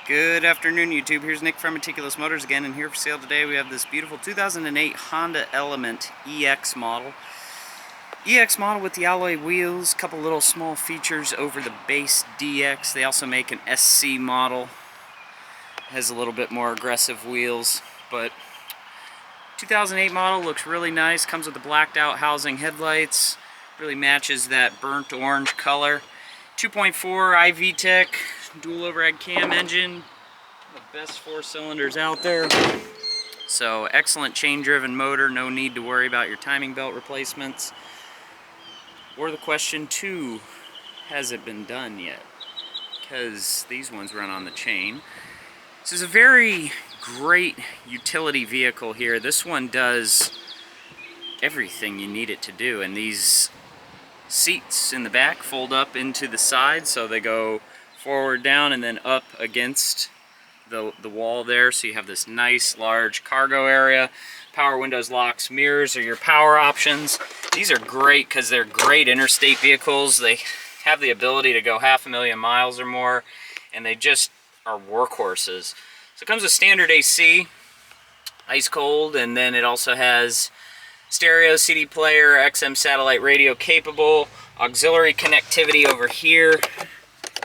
Good afternoon, YouTube. Here's Nick from Meticulous Motors again, and here for sale today we have this beautiful 2008 Honda Element EX model. EX model with the alloy wheels, couple little small features over the base DX. They also make an SC model. Has a little bit more aggressive wheels, but 2008 model looks really nice. Comes with the blacked out housing headlights. Really matches that burnt orange color. 2.4 IVTEC dual overhead cam engine, the best 4 cylinders out there. So excellent chain driven motor, no need to worry about your timing belt replacements. Or the question too, has it been done yet? Because these ones run on the chain. This is a very great utility vehicle here. This one does everything you need it to do, and these seats in the back fold up into the side, so they go forward, down, and then up against the wall there, so you have this nice large cargo area. Power windows, locks, mirrors are your power options. These are great because they're great interstate vehicles. They have the ability to go 500,000 miles or more, and they just are workhorses. So it comes with standard AC, ice cold, and then it also has stereo, CD player, XM satellite radio capable, auxiliary connectivity over here,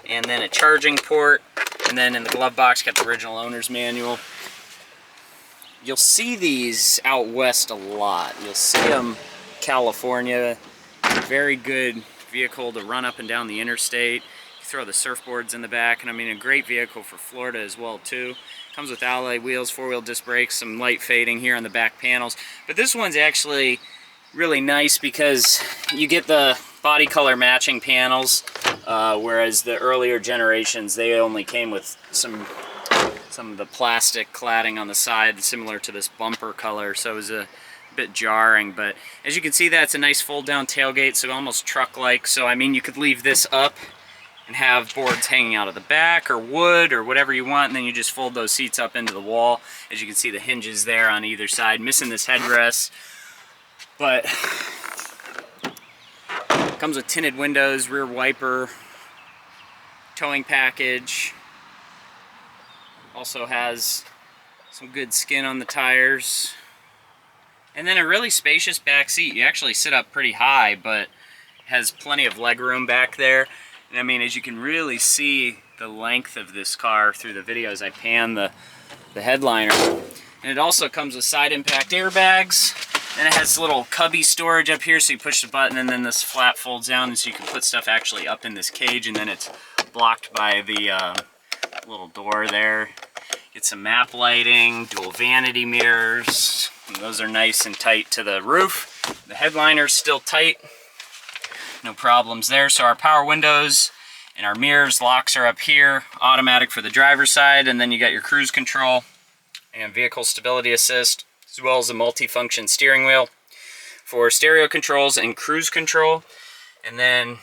and then a charging port. And then in the glove box, got the original owner's manual. You'll see these out west a lot. You'll see them California. Very good vehicle to run up and down the interstate. You throw the surfboards in the back, and I mean a great vehicle for Florida as well too. Comes with alloy wheels, 4-wheel disc brakes, some light fading here on the back panels. But this one's actually really nice because you get the body color matching panels, whereas the earlier generations, they only came with some of the plastic cladding on the side, similar to this bumper color, so it was a bit jarring. But as you can see, that's a nice fold-down tailgate, so almost truck-like. So I mean, you could leave this up and have boards hanging out of the back, or wood, or whatever you want, and then you just fold those seats up into the wall. As you can see, the hinges there on either side, missing this headrest, but comes with tinted windows, rear wiper, towing package. Also has some good skin on the tires. And then a really spacious back seat. You actually sit up pretty high, but has plenty of leg room back there. And I mean, as you can really see the length of this car through the video as I pan the headliner. And it also comes with side impact airbags. And it has a little cubby storage up here, so you push the button and then this flap folds down, and so you can put stuff actually up in this cage, and then it's blocked by the little door there. Get some map lighting, dual vanity mirrors. And those are nice and tight to the roof. The headliner's still tight. No problems there. So our power windows and our mirrors, locks are up here. Automatic for the driver's side, and then you got your cruise control and vehicle stability assist, as well as a multi-function steering wheel for stereo controls and cruise control, and then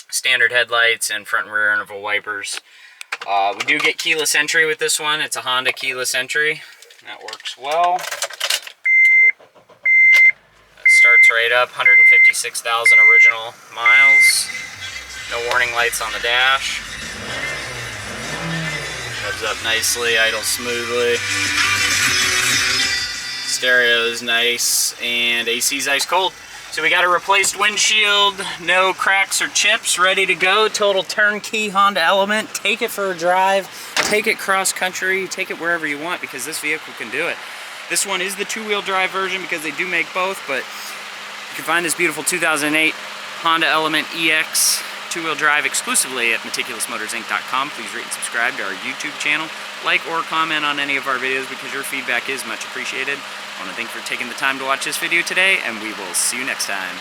standard headlights and front and rear interval wipers. We do get keyless entry with this one. It's a Honda keyless entry. That works well. It starts right up, 156,000 original miles. No warning lights on the dash. Revs up nicely, idles smoothly. Stereo is nice, and AC's ice cold. So we got a replaced windshield, no cracks or chips, ready to go. Total turnkey Honda Element. Take it for a drive, take it cross country, take it wherever you want, because this vehicle can do it. This one is the 2-wheel drive version because they do make both, but you can find this beautiful 2008 Honda Element EX 2-wheel drive exclusively at meticulousmotorsinc.com. Please rate and subscribe to our YouTube channel. Like or comment on any of our videos, because your feedback is much appreciated. I want to thank you for taking the time to watch this video today, and we will see you next time.